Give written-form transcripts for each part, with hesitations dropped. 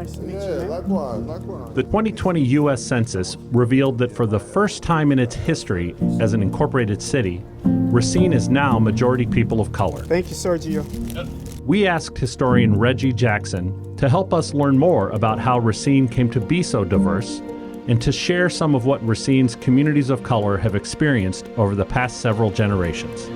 Nice to meet you, Yeah, man. likewise. The 2020 U.S. Census revealed that for the first time in its history as an incorporated city, Racine is now majority people of color. Thank you, Sergio. We asked historian Reggie Jackson to help us learn more about how Racine came to be so diverse and to share some of what Racine's communities of color have experienced over the past several generations.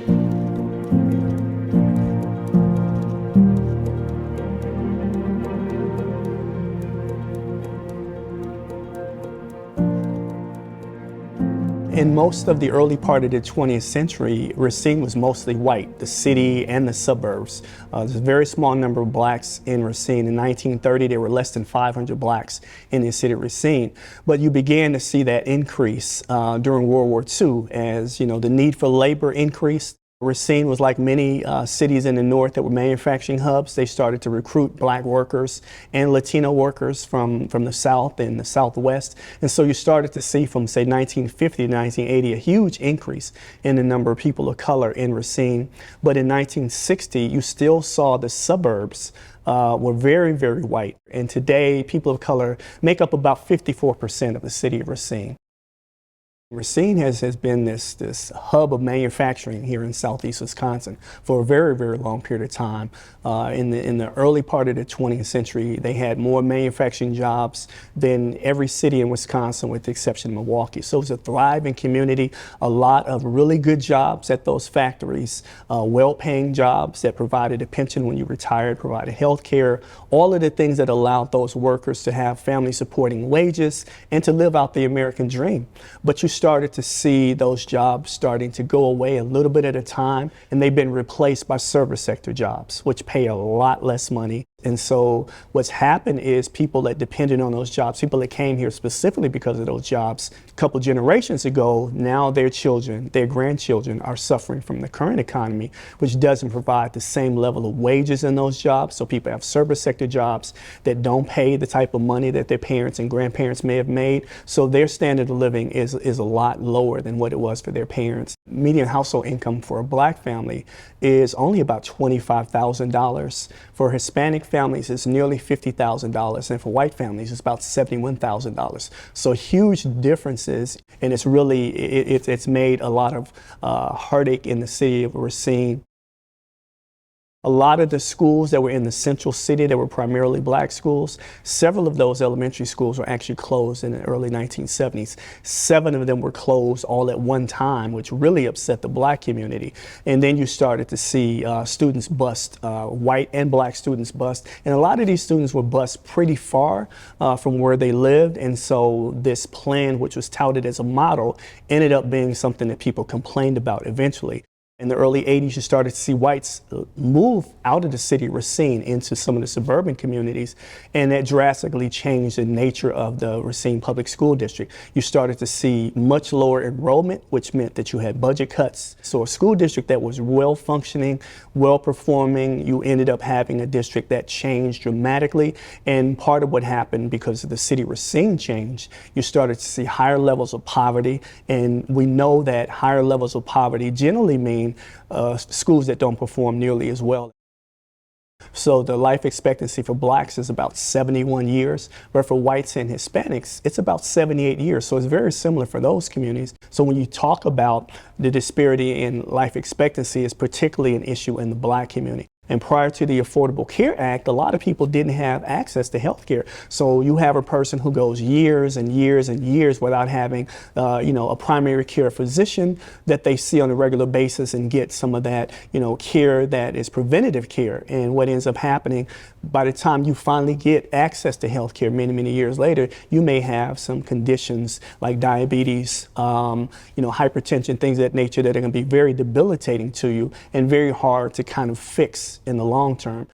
In most of the early part of the 20th century, Racine was mostly white, the city and the suburbs. There's a very small number of blacks in Racine. In 1930, there were less than 500 blacks in the city of Racine. But you began to see that increase during World War II as, the need for labor increased. Racine was like many cities in the north that were manufacturing hubs. They started to recruit black workers and Latino workers from the south and the southwest. And so you started to see from, say, 1950 to 1980, a huge increase in the number of people of color in Racine. But in 1960, you still saw the suburbs were very, very white. And today, people of color make up about 54% of the city of Racine. Racine has been this hub of manufacturing here in southeast Wisconsin for a very, very long period of time. In the early part of the 20th century, they had more manufacturing jobs than every city in Wisconsin with the exception of Milwaukee. So it was a thriving community, a lot of really good jobs at those factories, well-paying jobs that provided a pension when you retired, provided health care, all of the things that allowed those workers to have family-supporting wages and to live out the American dream. But you started to see those jobs starting to go away a little bit at a time, and they've been replaced by service sector jobs, which pay a lot less money. And so what's happened is people that depended on those jobs, people that came here specifically because of those jobs a couple generations ago, now their children, their grandchildren are suffering from the current economy, which doesn't provide the same level of wages in those jobs. So people have service sector jobs that don't pay the type of money that their parents and grandparents may have made. So their standard of living is a lot lower than what it was for their parents. Median household income for a black family is only about $25,000. For Hispanic families, it's nearly $50,000, and for white families, it's about $71,000. So huge differences, and it's really, it's made a lot of heartache in the city of Racine. A lot of the schools that were in the central city that were primarily black schools, several of those elementary schools were actually closed in the early 1970s. 7 of them were closed all at one time, which really upset the black community. And then you started to see students bust, white and black students bust. And a lot of these students were bused pretty far from where they lived. And so this plan, which was touted as a model, ended up being something that people complained about eventually. In the early 80s, you started to see whites move out of the city of Racine into some of the suburban communities, and that drastically changed the nature of the Racine Public School District. You started to see much lower enrollment, which meant that you had budget cuts. So a school district that was well-functioning, well-performing, you ended up having a district that changed dramatically. And part of what happened because of the city of Racine changed, you started to see higher levels of poverty, and we know that higher levels of poverty generally mean schools that don't perform nearly as well. So the life expectancy for blacks is about 71 years, but for whites and Hispanics, it's about 78 years. So it's very similar for those communities. So when you talk about the disparity in life expectancy, it's particularly an issue in the black community. And prior to the Affordable Care Act, a lot of people didn't have access to health care. So you have a person who goes years and years and years without having, a primary care physician that they see on a regular basis and get some of that, care that is preventative care. And what ends up happening, by the time you finally get access to health care many, many years later, you may have some conditions like diabetes, hypertension, things of that nature that are going to be very debilitating to you and very hard to kind of fix in the long term.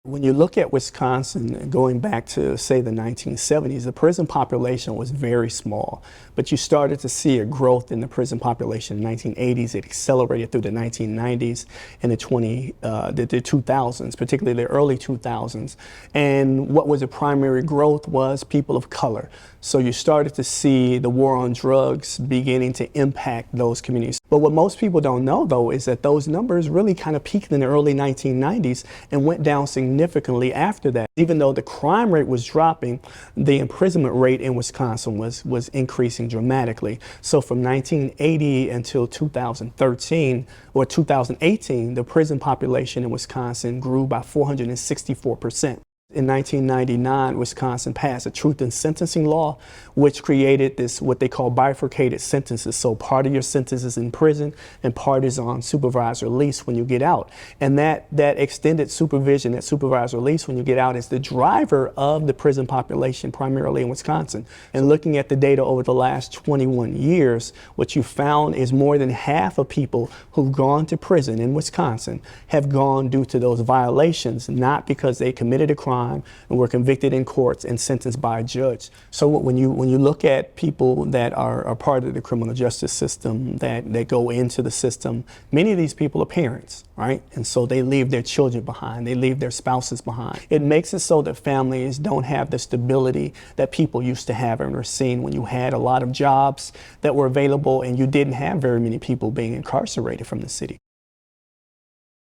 When you look at Wisconsin, going back to, say, the 1970s, the prison population was very small, but you started to see a growth in the prison population in the 1980s. It accelerated through the 1990s and the 2000s, particularly the early 2000s. And what was the primary growth was people of color. So you started to see the war on drugs beginning to impact those communities. But what most people don't know, though, is that those numbers really kind of peaked in the early 1990s and went down significantly significantly after that. Even though the crime rate was dropping, the imprisonment rate in Wisconsin was increasing dramatically. So from 1980 until 2013 or 2018, the prison population in Wisconsin grew by 464%. In 1999, Wisconsin passed a truth in sentencing law, which created this, what they call bifurcated sentences. So part of your sentence is in prison and part is on supervised release when you get out. And that extended supervision, that supervised release when you get out, is the driver of the prison population, primarily in Wisconsin. And looking at the data over the last 21 years, what you found is more than half of people who've gone to prison in Wisconsin have gone due to those violations, not because they committed a crime and were convicted in courts and sentenced by a judge. So when you look at people that are part of the criminal justice system, that go into the system, many of these people are parents, right? And so they leave their children behind, they leave their spouses behind. It makes it so that families don't have the stability that people used to have in Racine, when you had a lot of jobs that were available and you didn't have very many people being incarcerated from the city.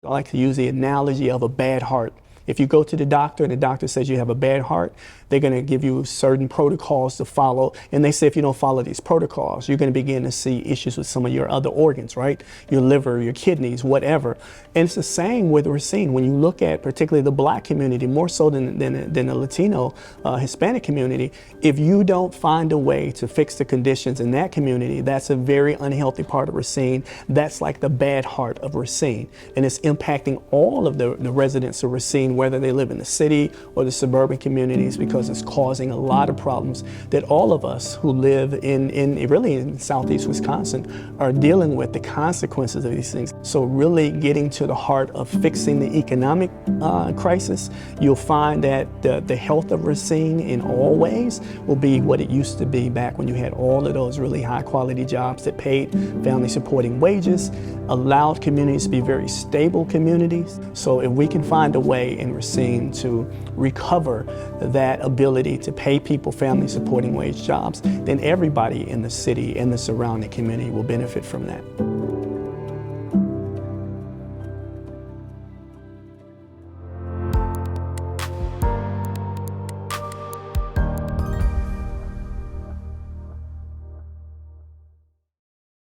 I like to use the analogy of a bad heart. If you go to the doctor and the doctor says you have a bad heart, they're going to give you certain protocols to follow. And they say if you don't follow these protocols, you're going to begin to see issues with some of your other organs, right? Your liver, your kidneys, whatever. And it's the same with Racine. When you look at particularly the Black community, more so than the Latino, Hispanic community, if you don't find a way to fix the conditions in that community, that's a very unhealthy part of Racine. That's like the bad heart of Racine. And it's impacting all of the residents of Racine, whether they live in the city or the suburban communities, because it's causing a lot of problems that all of us who live really in southeast Wisconsin are dealing with, the consequences of these things. So really getting to the heart of fixing the economic crisis, you'll find that the health of Racine in all ways will be what it used to be back when you had all of those really high quality jobs that paid family supporting wages, allowed communities to be very stable communities. So if we can find a way in Racine to recover that ability to pay people family supporting wage jobs, then everybody in the city and the surrounding community will benefit from that.